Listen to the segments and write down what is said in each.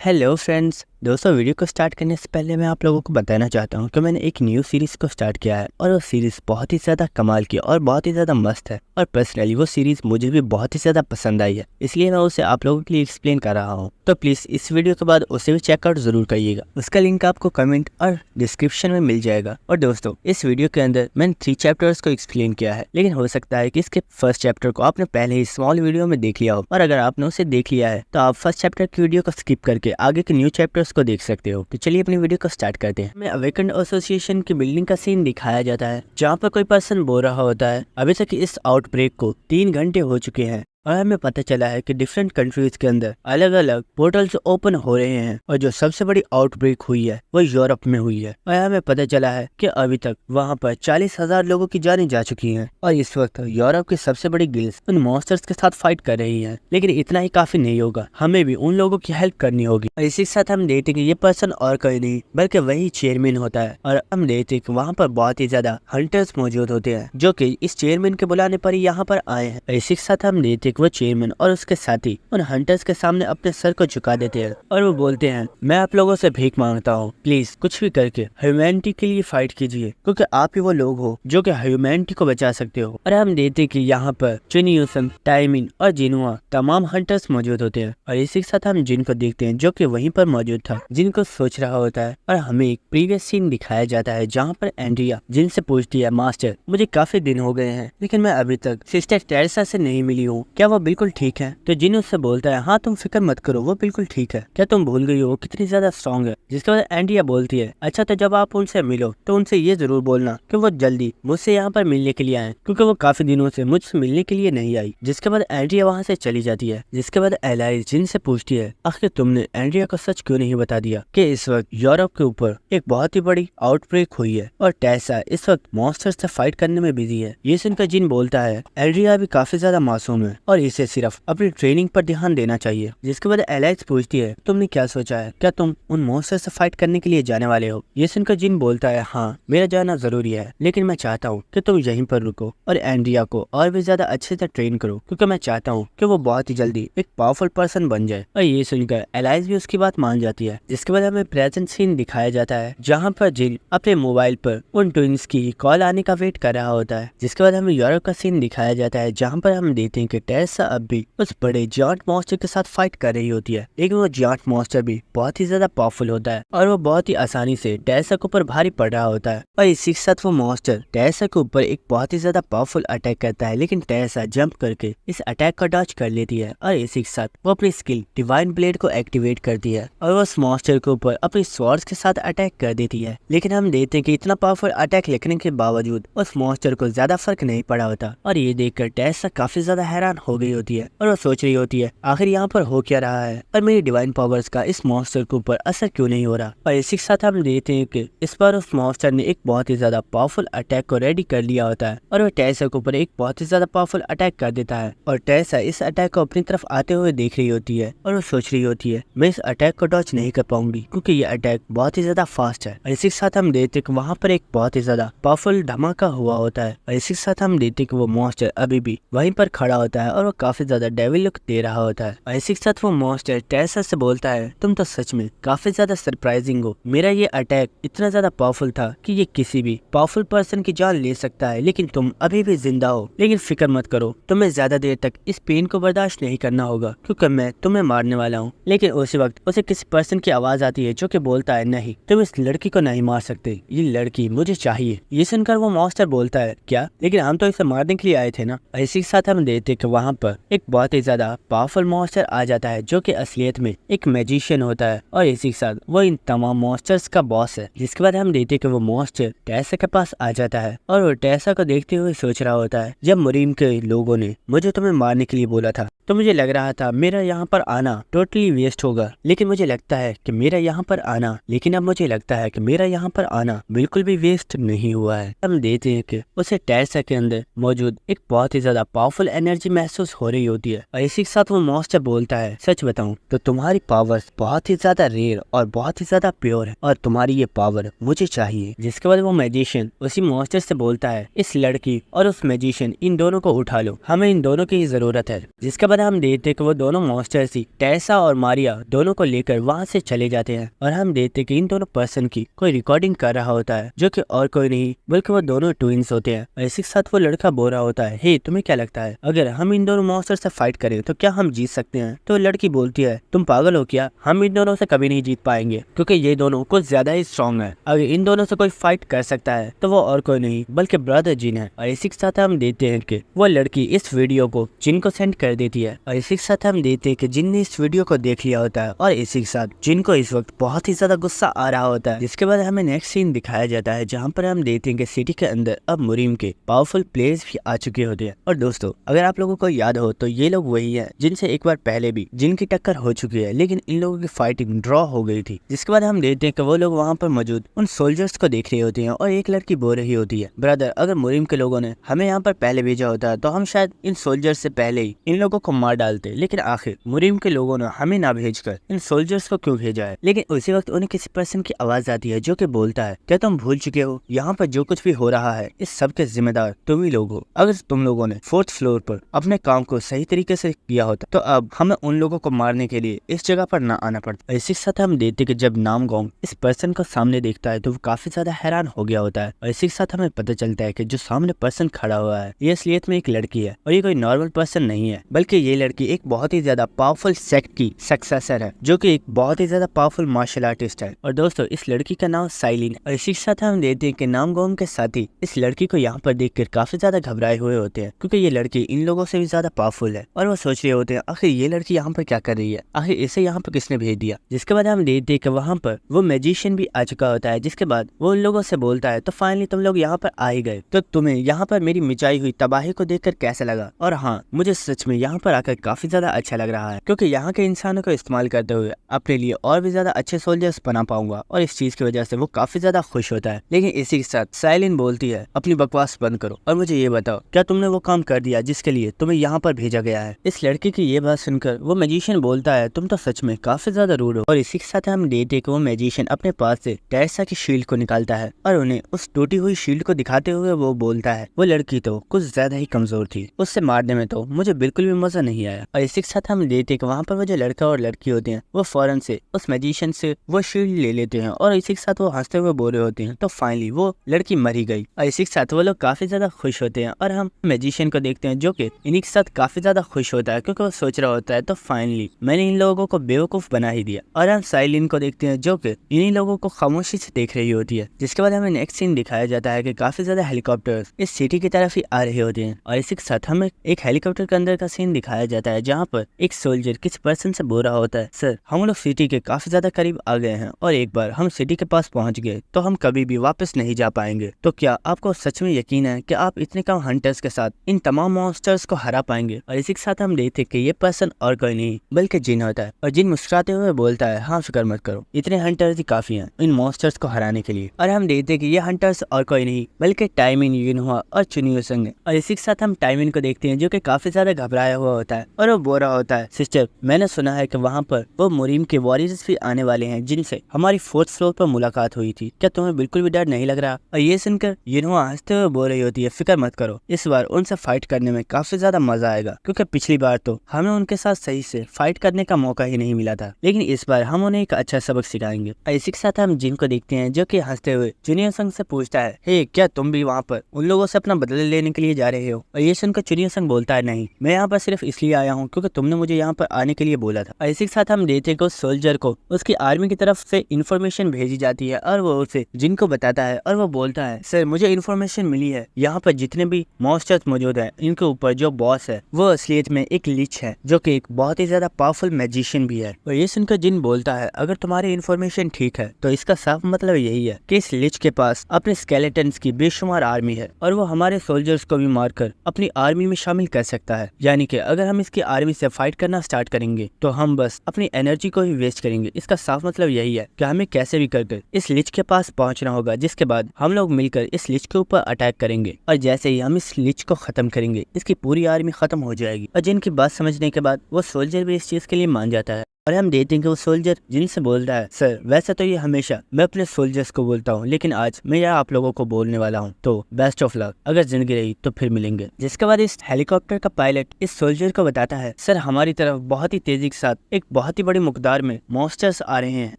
Hello friends, दोस्तों video को start करने से पहले मैं आप लोगों को बताना चाहता हूँ कि मैंने एक न्यू सीरीज़ को स्टार्ट किया है और वो सीरीज़ बहुत ही ज़्यादा कमाल की और बहुत ही ज़्यादा मस्त है और पर्सनली वो सीरीज़ मुझे भी बहुत ही ज़्यादा पसंद आई है, इसलिए मैं उसे आप लोगों के लिए एक्सप्लेन कर रहा हूँ। तो प्लीज़ इस वीडियो के बाद उसे भी चेकआउट ज़रूर करिएगा, उसका लिंक आपको कमेंट और डिस्क्रिप्शन में मिल जाएगा। और दोस्तों, इस वीडियो के अंदर मैंने 3 चैप्टर्स को एक्सप्लेन किया है, लेकिन हो सकता है कि इसके फर्स्ट चैप्टर को आपने पहले ही स्मॉल वीडियो में देख लिया हो, और अगर आपने उसे देख लिया है तो आप फर्स्ट चैप्टर की वीडियो को स्किप करके आगे के न्यू चैप्टर्स को देख सकते हो। तो चलिए अपनी वीडियो को स्टार्ट करते हैं। हमें अवेकन एसोसिएशन की बिल्डिंग का सीन दिखाया जाता है, जहाँ पर कोई पर्सन बोल रहा होता है अभी तक इस आउटब्रेक को 3 घंटे हो चुके हैं और हमें पता चला है कि डिफरेंट कंट्रीज के अंदर अलग अलग पोर्टल्स ओपन हो रहे हैं और जो सबसे बड़ी आउटब्रेक हुई है वो यूरोप में हुई है। और हमें पता चला है कि अभी तक वहां पर 40,000 लोगों की जानें जा चुकी हैं और इस वक्त यूरोप की सबसे बड़ी गिल्ड्स उन मॉन्स्टर्स के साथ फाइट कर रही हैं। लेकिन इतना ही काफी नहीं होगा, हमें भी उन लोगों की हेल्प करनी होगी। और इसी के साथ हम देखते कि ये पर्सन और कोई नहीं बल्कि वही चेयरमैन होता है और हम देखते कि वहाँ पर बहुत ही ज्यादा हंटर्स मौजूद होते हैं जो कि इस चेयरमैन के बुलाने पर ही यहाँ पर आए हैं। इसी के साथ हम देखते वो चेयरमैन और उसके साथी उन हंटर्स के सामने अपने सर को झुका देते हैं और वो बोलते हैं, मैं आप लोगों से भीख मांगता हूँ, प्लीज कुछ भी करके ह्यूमैनिटी के लिए फाइट कीजिए, क्योंकि आप ही वो लोग हो जो कि ह्यूमैनिटी को बचा सकते हो। और हम देखते कि यहाँ पर चिनियूसन, टाइमिन और जिनुआ तमाम हंटर्स मौजूद होते हैं। और इसी के साथ हम जिन को देखते हैं जो कि वहीं पर मौजूद था, जिनको सोच रहा होता है। और हमें एक प्रीवियस सीन दिखाया जाता है जहाँ पर एंड्रिया जिन से पूछती है, मास्टर मुझे काफी दिन हो गए हैं लेकिन मैं अभी तक सिस्टर टेरेसा से नहीं मिली हूँ, क्या वो बिल्कुल ठीक है? तो जिन उससे बोलता है, हाँ तुम फिक्र मत करो, वो बिल्कुल ठीक है, क्या तुम भूल गई हो कितनी ज्यादा स्ट्रॉन्ग है? जिसके बाद एंड्रिया बोलती है, अच्छा तो जब आप उनसे मिलो तो उनसे ये जरूर बोलना कि वो जल्दी मुझसे यहाँ पर मिलने के लिए आए, क्योंकि वो काफी दिनों से मुझसे मिलने के लिए नहीं आई। जिसके बाद एंड्रिया वहाँ से चली जाती है। जिसके बाद एलाइज जिन से पूछती है, आखिर तुमने एंड्रिया को सच क्यों नहीं बता दिया कि इस वक्त यूरोप के ऊपर एक बहुत ही बड़ी आउटब्रेक हुई है और टेसा इस वक्त मॉन्स्टर से फाइट करने में बिजी है। ये सुनकर जिन बोलता है, एंड्रिया भी काफी ज्यादा मासूम है और इसे सिर्फ अपनी ट्रेनिंग पर ध्यान देना चाहिए। जिसके बाद एलाइज पूछती है, तुमने क्या सोचा है, क्या तुम उन मॉन्स्टर से फाइट करने के लिए जाने वाले हो? ये सुनकर जिन बोलता है, हाँ मेरा जाना जरूरी है, लेकिन मैं चाहता हूँ कि तुम यहीं पर रुको और एंड्रिया को और भी ज्यादा अच्छे से ट्रेन करो, क्योंकि मैं चाहता हूँ कि वो बहुत ही जल्दी एक पावरफुल पर्सन बन जाए। और ये सुनकर एलाइज भी उसकी बात मान जाती है। जिसके बाद हमें प्रेजेंट सीन दिखाया जाता है जहाँ पर जिन अपने मोबाइल पर उन ट्विंस की कॉल आने का वेट कर रहा होता है। जिसके बाद हमें यूरोप का सीन दिखाया जाता है जहाँ पर हम देखते हैं कि टेरेसा अब भी उस बड़े जायंट मॉन्स्टर के साथ फाइट कर रही होती है, लेकिन वो जायंट मॉन्स्टर भी बहुत ही ज्यादा पावरफुल होता है और वो बहुत ही आसानी से टेरेसा के ऊपर भारी पड़ रहा होता है। और इसी के साथ वो मॉन्स्टर टेरेसा के ऊपर एक बहुत ही ज्यादा पावरफुल अटैक करता है, लेकिन टेरेसा जंप करके इस अटैक का डॉज कर लेती है और इसी के साथ वो अपनी स्किल डिवाइन ब्लेड को एक्टिवेट करती है और वो उस मॉन्स्टर के ऊपर अपनी स्वॉर्ड्स के साथ अटैक कर देती है। लेकिन हम देखते हैं कि इतना पावरफुल अटैक लिखने के बावजूद उस मॉन्स्टर को ज्यादा फर्क नहीं पड़ा होता और ये देखकर टेरेसा काफी ज्यादा हैरान हो गई होती है और वो सोच रही होती है, आखिर यहाँ पर हो क्या रहा है और मेरी डिवाइन पावर्स का इस मॉन्स्टर के ऊपर असर क्यों नहीं हो रहा। और इसी के साथ हम देखते हैं कि इस बार उस मॉन्स्टर ने एक बहुत ही ज्यादा पावरफुल अटैक को रेडी कर लिया होता है और वो टेरेसा के ऊपर एक बहुत ही ज्यादा पावरफुल अटैक कर देता है। और टेरेसा इस अटैक को अपनी तरफ आते हुए देख रही होती है और वो सोच रही होती है, मैं इस अटैक को डॉज नहीं कर पाऊंगी क्योंकि ये अटैक बहुत ही ज्यादा फास्ट है। और इसी के साथ हम देखते कि वहाँ पर एक बहुत ही ज्यादा पावरफुल धमाका हुआ होता है और इसी के साथ हम देखते कि वो मॉन्स्टर अभी भी वहीं पर खड़ा होता है और वो काफी ज्यादा डेविल लुक दे रहा होता है। और इसी के साथ वो मॉन्स्टर टेरेसा से बोलता है, तुम तो सच में काफी ज्यादा सरप्राइजिंग हो, मेरा ये अटैक इतना ज्यादा पावरफुल था कि ये किसी भी पावरफुल पर्सन की जान ले सकता है, लेकिन तुम अभी भी जिंदा हो। लेकिन फिक्र मत करो, तुम्हें ज्यादा देर तक इस पेन को बर्दाश्त नहीं करना होगा क्योंकि मैं तुम्हें मारने वाला हूँ। लेकिन उसी वक्त उसे किसी पर्सन की आवाज आती है जो कि बोलता है, नहीं तुम इस लड़की को नहीं मार सकते, ये लड़की मुझे चाहिए। ये सुनकर वो मॉन्स्टर बोलता है, क्या? लेकिन हम तो इसे मारने के लिए आए थे ना। इसी के साथ हम देखते कि वहाँ पर एक बहुत ही ज्यादा पावरफुल मॉन्स्टर आ जाता है जो कि असलियत में एक मैजिशियन होता है और इसी के साथ वो इन तमाम मॉन्स्टर्स का बॉस है। जिसके बाद हम देखते कि वो मॉन्स्टर टेरेसा के पास आ जाता है और वो टेरेसा को देखते हुए सोच रहा होता है, जब मुरीम के लोगों ने मुझे तुम्हें मारने के लिए बोला था तो मुझे लग रहा था मेरा यहाँ पर आना टोटली वेस्ट होगा, लेकिन मुझे लगता है कि मेरा यहाँ पर आना अब मुझे लगता है कि मेरा यहाँ पर आना बिल्कुल भी वेस्ट नहीं हुआ है। हम देखते हैं कि उसे टेरेसा के अंदर मौजूद एक बहुत ही ज्यादा पावरफुल एनर्जी महसूस हो रही होती है और इसी के साथ वो मॉन्स्टर बोलता है, सच बताऊं तो तुम्हारी पावर्स बहुत ही ज्यादा रेयर और बहुत ही ज्यादा प्योर है और तुम्हारी ये पावर मुझे चाहिए। जिसके बाद वो मैजिशियन उसी मॉन्स्टर से बोलता है, इस लड़की और उस मैजिशियन इन दोनों को उठा लो, हमें इन दोनों की जरूरत है। जिसके बाद बाद हम देखते हैं कि वो दोनों मॉन्स्टर्स ही टेसा और मारिया दोनों को लेकर वहाँ से चले जाते हैं और हम देखते हैं कि इन दोनों पर्सन की कोई रिकॉर्डिंग कर रहा होता है जो कि और कोई नहीं बल्कि वो दोनों ट्विंस होते हैं। और इसी के साथ वो लड़का बोल रहा होता है, हे तुम्हें क्या लगता है अगर हम इन दोनों मॉन्स्टर से फाइट करें तो क्या हम जीत सकते हैं? तो लड़की बोलती है, तुम पागल हो क्या, हम इन दोनों से कभी नहीं जीत पाएंगे क्योंकि ये दोनों कुछ ज्यादा ही स्ट्रॉन्ग है। अगर इन दोनों से कोई फाइट कर सकता है तो वो और कोई नहीं बल्कि ब्रदर जिन है। और इसी के साथ हम देखते हैं कि वो लड़की इस वीडियो को जिन को सेंड कर देती है और इसी के साथ हम देखते हैं कि जिन ने इस वीडियो को देख लिया होता है और इसी के साथ जिन को इस वक्त बहुत ही ज्यादा गुस्सा आ रहा होता है। जिसके बाद हमें नेक्स्ट सीन दिखाया जाता है जहाँ पर हम देखते हैं कि सिटी के अंदर अब मुरीम के पावरफुल प्लेयर्स भी आ चुके होते हैं। और दोस्तों अगर आप लोगों को याद हो तो ये लोग वही है जिनसे एक बार पहले भी जिनकी टक्कर हो चुकी है लेकिन इन लोगों की फाइटिंग ड्रॉ हो गई थी। जिसके बाद हम देखते हैं कि वो लोग वहाँ पर मौजूद उन सोल्जर्स को देख रहे होते हैं और एक लड़की बोल रही होती है, ब्रदर अगर मुरीम के लोगों ने हमें यहाँ पर पहले भेजा होता है तो हम शायद इन सोल्जर्स से पहले ही इन लोगों को मार डालते, लेकिन आखिर मुरीम के लोगों ने हमें ना भेजकर इन सोल्जर्स को क्यों भेजा है? लेकिन उसी वक्त उन्हें किसी पर्सन की आवाज आती है जो कि बोलता है, क्या तुम भूल चुके हो यहाँ पर जो कुछ भी हो रहा है इस सब के जिम्मेदार तुम ही लोग हो। अगर तुम लोगों ने 4th फ्लोर पर अपने काम को सही तरीके से किया होता तो अब हमें उन लोगों को मारने के लिए इस जगह पर ना आना पड़ता। इसी के साथ हम देखते कि जब नामगोंग इस पर्सन को सामने देखता है तो वो काफी ज्यादा हैरान हो गया होता है। और इसी के साथ हमें पता चलता है कि जो सामने पर्सन खड़ा हुआ है ये असलियत में एक लड़की है और ये कोई नॉर्मल पर्सन नहीं है बल्कि ये लड़की एक बहुत ही ज्यादा पावरफुल सेक्ट की सक्सेसर है जो कि एक बहुत ही ज्यादा पावरफुल मार्शल आर्टिस्ट है। और दोस्तों इस लड़की का नाम साइलिन। और इसी के साथ हम देखते हैं कि नामगोंग के साथी इस लड़की को यहाँ पर देखकर काफी ज्यादा घबराए हुए होते हैं क्योंकि ये लड़की इन लोगों से भी ज्यादा पावरफुल है और वो सोच रहे होते हैं आखिर ये लड़की यहाँ पर क्या कर रही है, आखिर इसे यहाँ पर किसने भेज दिया। जिसके बाद हम देखते हैं कि वहाँ पर वो मैजिशियन भी आ चुका होता है। जिसके बाद वो उन लोगों से बोलता है, तो फाइनली तुम लोग यहाँ पर आ ही गए, तो तुम्हें यहाँ पर मेरी मिचाई हुई तबाही को देखकर कैसा लगा? और हाँ, मुझे सच में यहाँ पर आकर काफी ज्यादा अच्छा लग रहा है क्योंकि यहाँ के इंसानों को इस्तेमाल करते हुए अपने लिए और भी ज्यादा अच्छे सोल्जर्स बना पाऊंगा और इस चीज की वजह से वो काफी ज्यादा खुश होता है। लेकिन इसी के साथ साइलिन बोलती है, अपनी बकवास बंद करो और मुझे ये बताओ क्या तुमने वो काम कर दिया जिसके लिए तुम्हें यहाँ पर भेजा गया है? इस लड़की की ये बात सुनकर वो मैजिशियन बोलता है, तुम तो सच में काफी ज्यादा रूड हो। और इसी के साथ हम देखते कि वो मैजिशियन अपने पास से टेरेसा की शील्ड को निकालता है और उन्हें उस टूटी हुई शील्ड को दिखाते हुए वो बोलता है, वो लड़की तो कुछ ज्यादा ही कमजोर थी, उससे मारने में तो मुझे बिल्कुल भी मजा नहीं आया। और इसी के साथ हम देखते कि वहाँ पर वो जो लड़का और लड़की होते हैं वो फौरन से उस मैजिशियन से वो शील्ड ले लेते हैं और इसी के साथ वो हंसते हुए बोल रहे होते हैं, तो फाइनली वो लड़की मरी गई। और इसी के साथ वो लोग काफी ज्यादा खुश होते हैं और हम मैजिशियन को देखते हैं जो कि इन्हीं के साथ काफी ज्यादा खुश होता है क्योंकि वो सोच रहा होता है, तो फाइनली मैंने इन लोगों को बेवकूफ बना ही दिया। और हम साइलिन को देखते हैं जो कि इन्हीं लोगों को खामोशी से देख रही होती है। जिसके बाद हमें नेक्स्ट सीन दिखाया जाता है कि काफी ज्यादा हेलीकॉप्टर्स इस सिटी की तरफ ही आ रहे होते हैं। और इसी के साथ हमें एक हेलीकॉप्टर के अंदर का सीन दिखाया जाता है जहाँ पर एक सोल्जर किसी पर्सन से बोल रहा होता है, सर हम लोग सिटी के काफी ज्यादा करीब आ गए हैं और एक बार हम सिटी के पास पहुंच गए तो हम कभी भी वापस नहीं जा पाएंगे। तो क्या आपको सच में यकीन है कि आप इतने कम हंटर्स के साथ इन तमाम मॉन्स्टर्स को हरा पाएंगे? और इसी के साथ हम देखते कि ये पर्सन और कोई नहीं बल्कि जिन होता है। और जिन मुस्कुराते हुए बोलता है, हाँ फिक्र मत करो, इतने हंटर्स ही काफी हैं इन मॉन्स्टर्स को हराने के लिए। और हम देखते कि ये हंटर्स और कोई नहीं बल्कि टाइमिन, युनहुआ और चुनियो संग है। और इसी के साथ हम टाइमिन को देखते हैं जो कि काफी ज्यादा घबराया हुआ होता है और वो बोल रहा होता है, सिस्टर मैंने सुना है कि वहाँ पर वो मुरीम के वॉरियर्स भी आने वाले हैं जिनसे हमारी 4th फ्लोर पर मुलाकात हुई थी, क्या तुम्हें बिल्कुल भी डर नहीं लग रहा? और ये सुनकर युनहुआ हंसते हुए बोल रही होती है, फिक्र मत करो, इस बार उनसे फाइट करने में काफी ज्यादा मजा आएगा क्योंकि पिछली बार तो हमें उनके साथ सही से फाइट करने का मौका ही नहीं मिला था, लेकिन इस बार हम उन्हें एक अच्छा सबक सिखाएंगे। और इसी के साथ हम जिन को देखते हैं जो कि हंसते हुए चुनियो संग से पूछता है, हे क्या तुम भी वहाँ पर उन लोगों से अपना बदला लेने के लिए जा रहे हो? और ये सुनकर चुनियो संग बोलता है, नहीं मैं यहाँ पर सिर्फ इसलिए आया हूँ क्योंकि तुमने मुझे यहाँ पर आने के लिए बोला था। और इसी के साथ हम देखते हैं कि उस सोल्जर को उसकी आर्मी की तरफ से इन्फॉर्मेशन भेजी जाती है और वो उसे जिन को बताता है और वो बोलता है, सर मुझे इन्फॉर्मेशन मिली है यहाँ पर जितने भी मॉन्स्टर्स मौजूद है इनके ऊपर जो बॉस है वो असलियत में एक लीच है जो कि एक बहुत ही ज्यादा पावरफुल मैजिशियन भी है। और ये सुनकर जिन बोलता है, अगर तुम्हारी इन्फॉर्मेशन ठीक है तो इसका साफ मतलब यही है कि इस लीच के पास अपने स्केलेटन्स की बेशुमार आर्मी है और वो हमारे सोल्जर्स को भी मारकर अपनी आर्मी में शामिल कर सकता है। यानी कि अगर हम इसकी आर्मी से फाइट करना स्टार्ट करेंगे तो हम बस अपनी एनर्जी को ही वेस्ट करेंगे। इसका साफ मतलब यही है कि हमें कैसे भी करके इस लीच के पास पहुंचना होगा, जिसके बाद हम लोग मिलकर इस लीच के ऊपर अटैक करेंगे और जैसे ही हम इस लीच को खत्म करेंगे इसकी पूरी आर्मी खत्म हो जाएगी। और जिनकी बात समझने के बाद वो सोल्जर भी इस चीज के लिए मान जाता है। और हम देखते हैं कि वो सोल्जर जिन से बोलता है, सर वैसे तो ये हमेशा मैं अपने सोल्जर्स को बोलता हूँ, लेकिन आज मैं यह आप लोगों को बोलने वाला हूँ, तो बेस्ट ऑफ लक, अगर जिंदगी रही तो फिर मिलेंगे। जिसके बाद इस हेलीकॉप्टर का पायलट इस सोल्जर को बताता है, सर हमारी तरफ बहुत ही तेजी के साथ एक बहुत ही बड़ी मकदार में मॉन्स्टर्स आ रहे हैं।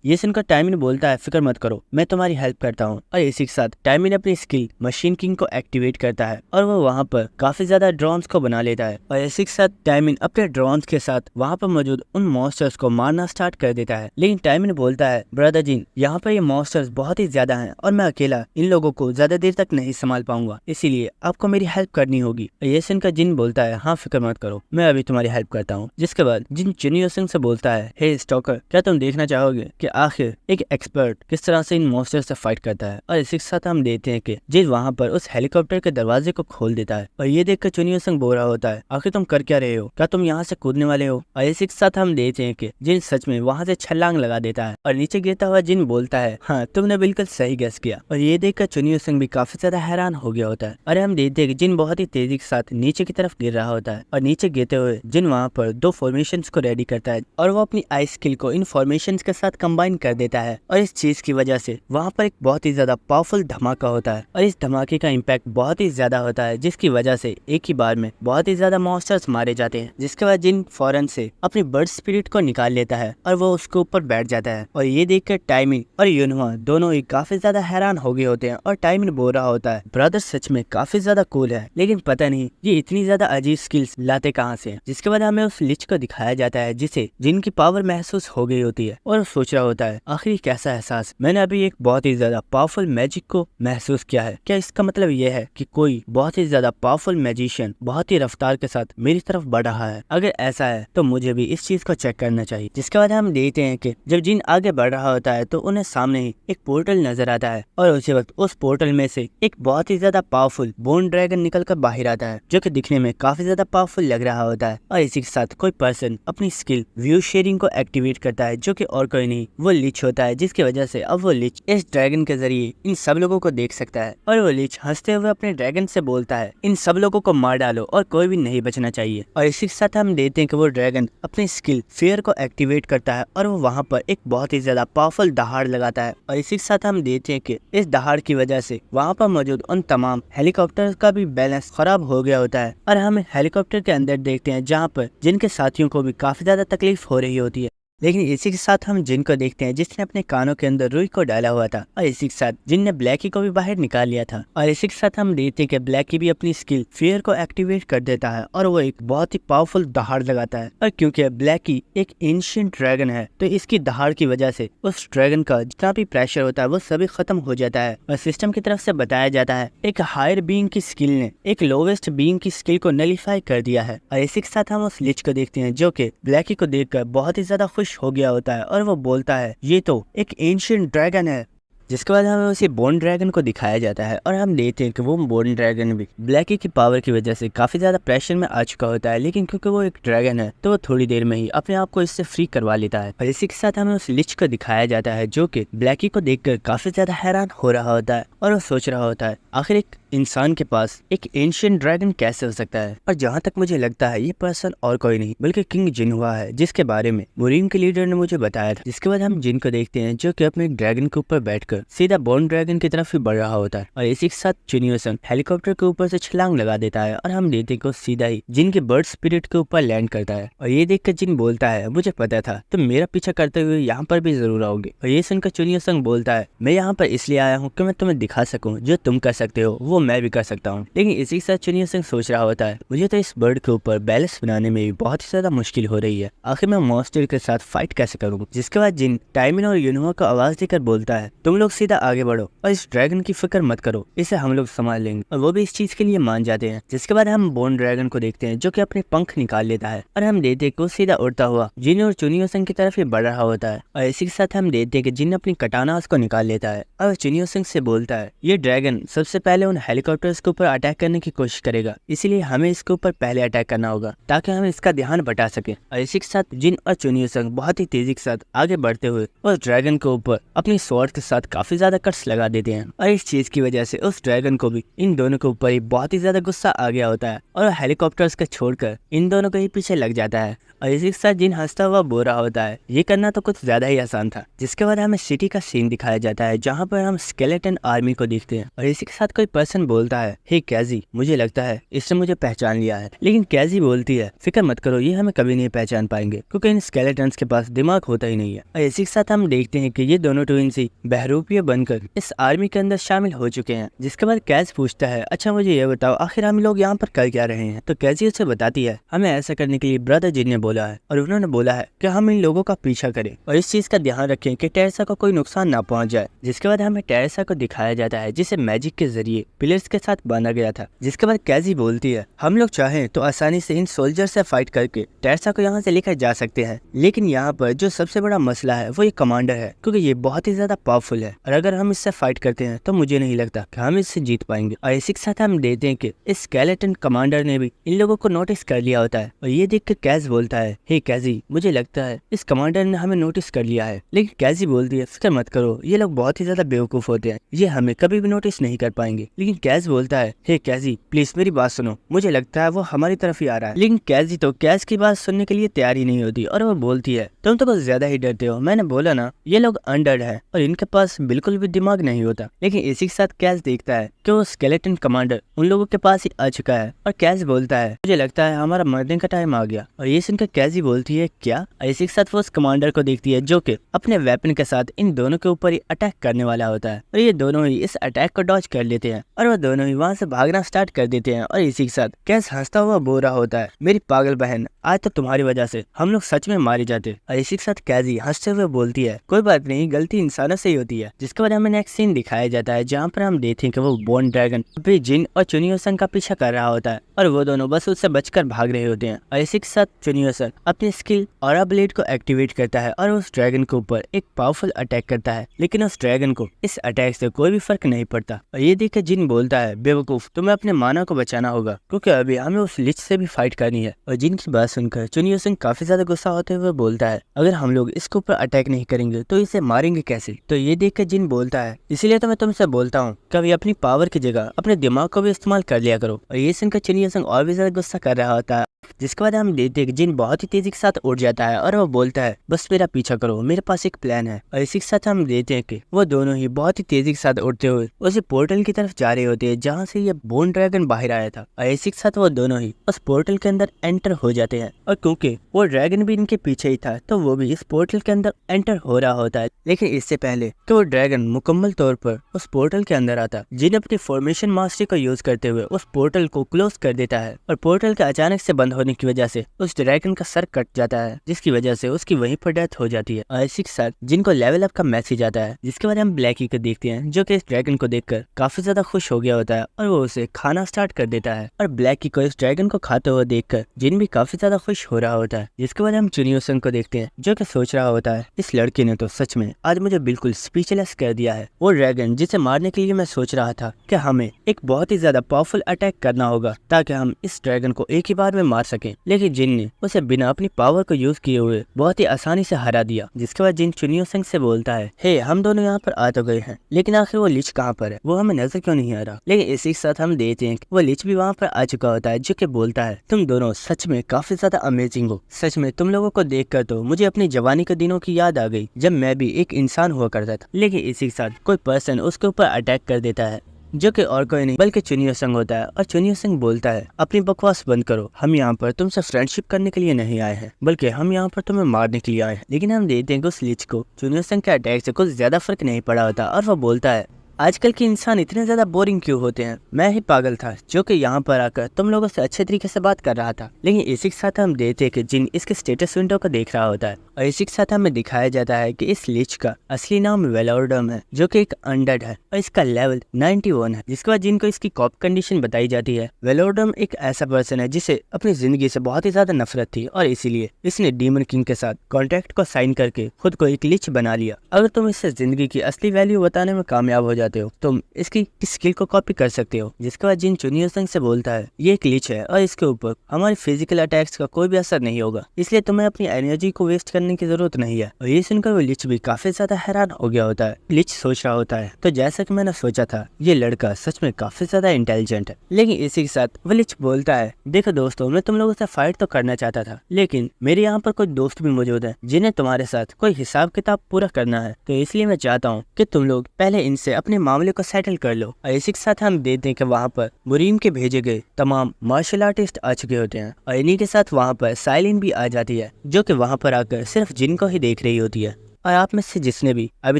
ये सुनकर टाइमिन बोलता है, फिक्र मत करो, मैं तुम्हारी हेल्प करता हूँ। और इसी के साथ टाइमिन अपनी स्किल मशीन किंग को एक्टिवेट करता है और वो वहाँ पर काफी ज्यादा ड्रोन्स को बना लेता है। और इसी के साथ टाइमिन अपने ड्रोन्स के साथ वहाँ पर मौजूद उन मॉन्स्टर्स को मारना स्टार्ट कर देता है। लेकिन टाइमिन बोलता है, ब्रदर जिन, यहाँ पर ये मॉन्स्टर्स बहुत ही ज्यादा हैं और मैं अकेला इन लोगों को ज्यादा देर तक नहीं संभाल पाऊंगा, इसीलिए आपको मेरी हेल्प करनी होगी। ये सुनकर जिन बोलता है, हाँ फिक्र मत करो, मैं अभी तुम्हारी हेल्प करता हूँ। जिसके बाद जिन चुनियो सिंह से बोलता है, हे स्टॉकर, क्या तुम देखना चाहोगे कि आखिर एक एक्सपर्ट किस तरह से इन मॉन्स्टर से फाइट करता है। और इसी के साथ हम देखते हैं कि जिन वहाँ पर उस हेलीकॉप्टर के दरवाजे को खोल देता है और ये देखकर चुनियो सिंह बोल रहा होता है, आखिर तुम कर क्या रहे हो, क्या तुम यहाँ से कूदने वाले हो। और इसी के साथ हम देखते हैं कि जिन सच में वहाँ से छलांग लगा देता है और नीचे गिरता हुआ जिन बोलता है, हाँ तुमने बिल्कुल सही गेस किया। और ये देखकर चुनियो सिंह भी काफी ज्यादा हैरान हो गया होता है। और हम देखते हैं कि जिन बहुत ही तेजी के साथ नीचे की तरफ गिर रहा होता है और नीचे गिरते हुए जिन वहाँ पर दो फॉर्मेशंस को रेडी करता है और वो अपनी आई स्किल को इन फॉर्मेशंस के साथ कंबाइन कर देता है। और इस चीज की वजह से वहाँ पर एक बहुत ही ज्यादा पावरफुल धमाका होता है और इस धमाके का इम्पैक्ट बहुत ही ज्यादा होता है, जिसकी वजह से एक ही बार में बहुत ही ज्यादा मॉन्स्टर्स मारे जाते हैं। जिसके बाद जिन फौरन से अपनी बर्ड स्पिरिट को निकाल लेता है और वो उसके ऊपर बैठ जाता है। और ये देखकर टाइमिन और यूनहुआ दोनों ही काफी ज्यादा हैरान हो गए होते हैं और टाइमिन बोल रहा होता है, ब्रदर सच में काफी ज्यादा कूल है, लेकिन पता नहीं ये इतनी ज्यादा अजीब स्किल्स लाते कहाँ से। जिसके बाद हमें उस लिच को दिखाया जाता है जिसे जिनकी पावर महसूस हो गई होती है और सोच रहा होता है, आखिर कैसा एहसास, मैंने अभी एक बहुत ही ज्यादा पावरफुल मैजिक को महसूस किया है, क्या इसका मतलब ये है कि कोई बहुत ही ज्यादा पावरफुल मैजिशियन बहुत ही रफ्तार के साथ मेरी तरफ बढ़ रहा है। अगर ऐसा है तो मुझे भी इस चीज को चेक करना चाहिए। जिसके बाद हम देखते हैं कि जब जिन आगे बढ़ रहा होता है तो उन्हें सामने ही एक पोर्टल नजर आता है और उसी वक्त उस पोर्टल में से एक बहुत ही ज्यादा पावरफुल बोन ड्रैगन निकल कर बाहर आता है, जो कि दिखने में काफी ज्यादा पावरफुल लग रहा होता है। और इसी के साथ कोई पर्सन अपनी स्किल व्यू शेयरिंग को एक्टिवेट करता है, जो कि और कोई नहीं वो लिच होता है, जिसकी वजह से अब वो लिच इस ड्रैगन के जरिए इन सब लोगों को देख सकता है। और वो लिच हंसते हुए अपने ड्रैगन से बोलता है, इन सब लोगों को मार डालो और कोई भी नहीं बचना चाहिए। और इसी के साथ हम देखते हैं कि वो ड्रैगन अपनी स्किल फेयर को एक्टिवेट करता है और वो वहाँ पर एक बहुत ही ज्यादा पावरफुल दहाड़ लगाता है। और इसी के साथ हम देखते हैं कि इस दहाड़ की वजह से वहाँ पर मौजूद उन तमाम हेलीकॉप्टर का भी बैलेंस खराब हो गया होता है और हम हेलीकॉप्टर के अंदर देखते हैं जहाँ पर जिनके साथियों को भी काफी ज्यादा तकलीफ हो रही होती है। लेकिन इसी के साथ हम जिन को देखते हैं जिसने अपने कानों के अंदर रुई को डाला हुआ था और इसी के साथ जिन ने ब्लैकी को भी बाहर निकाल लिया था। और इसी के साथ हम देखते हैं कि ब्लैकी भी अपनी स्किल फेयर को एक्टिवेट कर देता है और वो एक बहुत ही पावरफुल दहाड़ लगाता है। और क्योंकि ब्लैकी एक एंशिएंट ड्रैगन है तो इसकी दहाड़ की वजह से उस ड्रैगन का जितना भी प्रेशर होता है वो सभी खत्म हो जाता है। और सिस्टम की तरफ से बताया जाता है एक हायर बीइंग की स्किल ने एक लोवेस्ट बीइंग की स्किल को नलीफाई कर दिया है। और इसी के साथ हम उस लिच को देखते हैं जो कि ब्लैकी को देखकर बहुत ही ज्यादा खुश हो गया होता है और वो बोलता है, ये तो एक एंशिएंट ड्रैगन है। जिसके बाद हमें उसी बोन ड्रैगन को दिखाया जाता है और हम देखते हैं कि वो बोन ड्रैगन भी ब्लैकी की पावर की वजह से काफी ज्यादा प्रेशर में आ चुका होता है, लेकिन क्योंकि वो एक ड्रैगन है तो वो थोड़ी देर में ही अपने आप को इससे फ्री करवा लेता है। और इसी के साथ हमें उस लिच को दिखाया जाता है जो कि ब्लैकी को देखकर काफी ज्यादा हैरान हो रहा होता है और वो सोच रहा होता है, आखिर एक इंसान के पास एक एंशिएंट ड्रैगन कैसे हो सकता है। और जहाँ तक मुझे लगता है ये पर्सन और कोई नहीं बल्कि किंग जिनहुआ है, जिसके बारे में मुरीम के लीडर ने मुझे बताया था। जिसके बाद हम जिन को देखते हैं जो कि अपने ड्रैगन के ऊपर बैठकर सीधा बोन ड्रैगन की तरफ ही बढ़ रहा होता है। और इसी के साथ चुनियो सिंह हेलीकॉप्टर के ऊपर से छलांग लगा देता है और हम देखते को सीधा ही जिन के बर्ड स्पिरिट के ऊपर लैंड करता है। और ये देखकर जिन बोलता है, मुझे पता था तुम मेरा पीछा करते हुए यहाँ पर भी जरूर आओगे। और ये सुनकर चुनियो सिंह बोलता है, मैं यहाँ पर इसलिए आया हूँ कि मैं तुम्हें दिखा सकूँ जो तुम कर सकते हो वो मैं भी कर सकता हूँ। लेकिन इसी के साथ चुनियो सिंह सोच रहा होता है, मुझे तो इस बर्ड के ऊपर बैलेंस बनाने में भी बहुत ही ज्यादा मुश्किल हो रही है, आखिर मैं मॉन्स्टर के साथ फाइट कैसे करूँ। जिसके बाद जिन टाइमिन और यूनहुआ को आवाज देकर बोलता है, तुम लोग सीधा आगे बढ़ो और इस ड्रैगन की फिक्र मत करो, इसे हम लोग संभाल लेंगे। और वो भी इस चीज के लिए मान जाते हैं। जिसके बाद हम बोन ड्रैगन को देखते हैं जो कि अपने पंख निकाल लेता है और हम देखते को सीधा उड़ता हुआ जिन और चुनियो सिंह की तरफ ही बढ़ रहा होता है। और इसी के साथ हम देखते हैं कि जिन अपनी कटाना उसको निकाल लेता है और चुनियो सिंह से बोलता है ये ड्रैगन सबसे पहले उन हेलीकॉप्टर्स के ऊपर अटैक करने की कोशिश करेगा, इसीलिए हमें इसके ऊपर पहले अटैक करना होगा ताकि हम इसका ध्यान बटा सके। और इसी के साथ जिन और चुनियो संग बहुत ही तेजी के साथ आगे बढ़ते हुए उस ड्रैगन के ऊपर अपनी स्वॉर्ड के साथ काफी ज्यादा कट्स लगा देते हैं। और इस चीज की वजह से उस ड्रैगन को भी इन दोनों के ऊपर ही बहुत ही ज्यादा गुस्सा आ गया होता है और हेलीकॉप्टर्स को छोड़कर इन दोनों के ही पीछे लग जाता है। और इसी के साथ जिन हंसता हुआ बोल रहा होता है ये करना तो कुछ ज्यादा ही आसान था। जिसके बाद हमें सिटी का सीन दिखाया जाता है जहाँ पर हम स्केलेटन आर्मी को देखते हैं। और इसी के साथ कोई पर्सन बोलता है, हे कैजी, मुझे लगता है इसने मुझे पहचान लिया है। लेकिन कैजी बोलती है, फिक्र मत करो, ये हमें कभी नहीं पहचान पाएंगे क्योंकि इन स्केलेटन्स के पास दिमाग होता ही नहीं है। और इसी के साथ हम देखते हैं कि ये दोनों ट्विंस ही बहरूपिया बनकर इस आर्मी के अंदर शामिल हो चुके हैं। जिसके बाद कैज पूछता है, अच्छा मुझे ये बताओ आखिर हम लोग यहाँ पर कर क्या रहे हैं। तो कैजी उसे बताती है, हमें ऐसा करने के लिए ब्रदर जिन ने बोला है और उन्होंने बोला है कि हम इन लोगों का पीछा करें और इस चीज का ध्यान रखें कि टेरेसा को कोई नुकसान ना पहुंच जाए। जिसके बाद हमें टेरेसा को दिखाया जाता है जिसे मैजिक के जरिए पिलर्स के साथ बांधा गया था। जिसके बाद कैजी बोलती है, हम लोग चाहें तो आसानी से इन सोल्जर से फाइट करके टेरेसा को यहाँ से लेकर जा सकते हैं, लेकिन यहाँ पर जो सबसे बड़ा मसला है वो ये कमांडर है क्योंकि ये बहुत ही ज्यादा पावरफुल है और अगर हम इससे फाइट करते हैं तो मुझे नहीं लगता कि हम इससे जीत पाएंगे। और इसी के साथ हम देखते हैं कि इस स्केलेटन कमांडर ने भी इन लोगों को नोटिस कर लिया होता है और ये देख कर कैज बोलता है, हे कैजी, मुझे लगता है इस कमांडर ने हमें नोटिस कर लिया है। लेकिन कैजी बोलती है, फिक्र मत करो, ये लोग बहुत ही ज्यादा बेवकूफ होते हैं, ये हमें कभी भी नोटिस नहीं कर पाएंगे। लेकिन कैज बोलता है, हे कैजी, प्लीज मेरी बात सुनो, मुझे लगता है वो हमारी तरफ ही आ रहा है। लेकिन कैजी तो कैज की बात सुनने के लिए तैयार ही नहीं होती और वो बोलती है, तुम तो कुछ ज्यादा ही डरते हो, मैंने बोला ना ये लोग अनडर्ड है और इनके पास बिल्कुल भी दिमाग नहीं होता। लेकिन इसी के साथ कैज देखता है कि वो स्केलेटन कमांडर उन लोगों के पास ही आ चुका है और कैज बोलता है, मुझे लगता है हमारा मरने का टाइम आ गया। और ये सुनकर कैजी बोलती है, क्या? इसी के साथ वो उस कमांडर को देखती है जो कि अपने वेपन के साथ इन दोनों के ऊपर ही अटैक करने वाला होता है और ये दोनों ही इस अटैक को डॉज कर लेते हैं और वो दोनों ही वहाँ से भागना स्टार्ट कर देते हैं। और इसी के साथ कैज हंसता हुआ बोल रहा होता है, मेरी पागल बहन, आज तो तुम्हारी वजह से हम लोग सच में मारे जाते। और इसी के साथ कैजी हंसते हुए बोलती है, कोई बात नहीं, गलती इंसानों से ही होती है। जिसके बाद हमें नेक्स्ट सीन दिखाया जाता है जहाँ पर हम देखते हैं कि वो बोन ड्रैगन अभी जिन और चुनियो सन का पीछा कर रहा होता है और वो दोनों बस उससे बचकर भाग रहे होते हैं। और इसी के साथ चुनियो सन अपनी स्किल ऑरा ब्लेड को एक्टिवेट करता है और उस ड्रैगन के ऊपर एक पावरफुल अटैक करता है। लेकिन उस ड्रैगन को इस अटैक से कोई भी फर्क नहीं पड़ता। और ये देख के जिन बोलता है, बेवकूफ, तुम्हें अपने माना को बचाना होगा क्योंकि अभी हमें उस लिच से भी फाइट करनी है। और जिन की बात सुनकर चुनियो सन काफी ज्यादा गुस्सा होते हुए बोलता है, अगर हम लोग इसके ऊपर अटैक नहीं करेंगे तो इसे मारेंगे कैसे? तो ये देख कर जिन बोलता है, इसीलिए तो मैं तुमसे बोलता हूँ कभी अपनी पावर की जगह अपने दिमाग को भी इस्तेमाल कर लिया करो। और ये सुनकर चुनियो सन और भी ज्यादा गुस्सा कर रहा होता है। जिसके बाद हम देखते हैं कि जिन बहुत ही तेजी के साथ उठ जाता है और वो बोलता है, बस मेरा पीछा करो, मेरे पास एक प्लान है। और इसी के साथ हम देखते हैं कि वो दोनों ही बहुत ही तेजी के साथ उड़ते हुए उसी पोर्टल की तरफ जा रहे होते हैं जहाँ से ये बोन ड्रैगन बाहर आया था। और इसी के साथ वो दोनों ही उस पोर्टल के अंदर एंटर हो जाते हैं और क्योंकि वो ड्रैगन भी इनके पीछे ही था तो वो भी इस पोर्टल के अंदर एंटर हो रहा होता है। लेकिन इससे पहले कि वो ड्रैगन मुकम्मल तौर पर उस पोर्टल के अंदर आता, जिन अपनी फॉर्मेशन मास्टरी को यूज करते हुए उस पोर्टल को क्लोज कर देता है और पोर्टल के अचानक से बंद होने की वजह से उस ड्रैगन का सर कट जाता है जिसकी वजह से उसकी वहीं पर डेथ हो जाती है। और इसी के साथ जिनको लेवल अप का मैसेज आता है। जिसके बाद हम ब्लैकी को देखते हैं जो कि इस ड्रैगन को देखकर काफी ज्यादा खुश हो गया होता है और वो उसे खाना स्टार्ट कर देता है। और ब्लैकी को इस ड्रैगन को खाते हुए देखकर जिन भी काफी ज्यादा खुश हो रहा होता है। जिसके बाद हम चुनियो सन को देखते हैं जो कि सोच रहा होता है, इस लड़के ने तो सच में आज मुझे बिल्कुल स्पीचलेस कर दिया है। वो ड्रैगन जिसे मारने के लिए मैं सोच रहा था कि हमें एक बहुत ही ज्यादा पावरफुल अटैक करना होगा ताकि हम इस ड्रैगन को एक ही बार में मार सकें, लेकिन जिन ने उसे बिना अपनी पावर को यूज किए हुए बहुत ही आसानी से हरा दिया। जिसके बाद जिन चुनियो संग से बोलता है, हे हम दोनों यहाँ पर आ तो गए हैं लेकिन आखिर वो लिच कहाँ पर है, वो हमें नजर क्यों नहीं आ रहा? लेकिन इसी के साथ हम देखते हैं वो लिच भी वहाँ पर आ चुका होता है जो कि बोलता है, तुम दोनों सच में काफी ज्यादा अमेजिंग हो, सच में तुम लोगों को देखकर तो मुझे अपनी जवानी के दिनों की याद आ गई जब मैं भी एक इंसान हुआ करता था। लेकिन इसी के साथ कोई पर्सन उसके ऊपर अटैक कर देता है जो कि और कोई नहीं बल्कि चुनियो संग होता है। और चुनियो संग बोलता है, अपनी बकवास बंद करो, हम यहाँ पर तुमसे फ्रेंडशिप करने के लिए नहीं आए हैं बल्कि हम यहाँ पर तुम्हें मारने के लिए आए हैं। लेकिन हम देखते हैं कि उस लीच को चुनियो संग के अटैक से कुछ ज्यादा फर्क नहीं पड़ा होता और वो बोलता है, आजकल के इंसान इतने ज्यादा बोरिंग क्यों होते हैं? मैं ही पागल था जो कि यहाँ पर आकर तुम लोगों से अच्छे तरीके से बात कर रहा था। लेकिन इसी के साथ हम देखते हैं कि जिन इसके स्टेटस विंडो को देख रहा होता है और इसी के साथ हमें दिखाया जाता है कि इस लीच का असली नाम वेलोरडम है, जो कि एक अनडेड है और इसका लेवल 91 है। जिसके बाद जिनको इसकी कॉप कंडीशन बताई जाती है। वेलोरडम एक ऐसा पर्सन है जिसे अपनी जिंदगी से बहुत ही ज्यादा नफरत थी और इसीलिए इसने डीमन किंग के साथ कॉन्ट्रैक्ट को साइन करके खुद को एक लीच बना लिया। अगर तुम इससे जिंदगी की असली वैल्यू बताने में कामयाब हो जाते हो, तुम इसकी स्किल को कॉपी कर सकते हो। जिसके बाद जिन चुनियो संग से बोलता है ये एक लीच है और इसके ऊपर हमारे फिजिकल अटैक्स का कोई भी असर नहीं होगा, इसलिए तुम्हें अपनी एनर्जी को वेस्ट करने की जरूरत नहीं है। और ये सुनकर वो लीच भी काफी ज्यादा हैरान हो गया होता है। लीच सोच रहा होता है तो जैसा कि मैंने सोचा था, ये लड़का सच में काफी ज्यादा इंटेलिजेंट है। लेकिन इसी के साथ वो लीच बोलता है, देखो दोस्तों, मैं तुम लोगों से फाइट तो करना चाहता था, लेकिन मेरे यहाँ पर कोई दोस्त भी मौजूद है जिन्हें तुम्हारे साथ कोई हिसाब किताब पूरा करना है। तो इसलिए मैं चाहता हूँ कि तुम लोग पहले इनसे अपने मामले को सेटल कर लो। और इसी के साथ हम देखते हैं कि वहाँ पर मुरीम के भेजे गए तमाम मार्शल आर्टिस्ट आ चुके होते हैं और इन्हीं के साथ वहाँ पर साइलिन भी आ जाती है, जो कि वहाँ पर आकर सिर्फ जिन को ही देख रही होती है। और आप में से जिसने भी अभी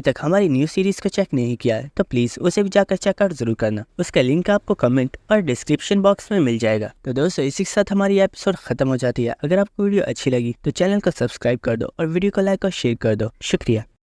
तक हमारी न्यू सीरीज को चेक नहीं किया है तो प्लीज उसे भी जाकर चेकआउट जरूर करना। उसका लिंक आपको कमेंट और डिस्क्रिप्शन बॉक्स में मिल जाएगा। तो दोस्तों, इसी के साथ हमारी एपिसोड खत्म हो जाती है। अगर आपको वीडियो अच्छी लगी तो चैनल को सब्सक्राइब कर दो और वीडियो को लाइक और शेयर कर दो। शुक्रिया।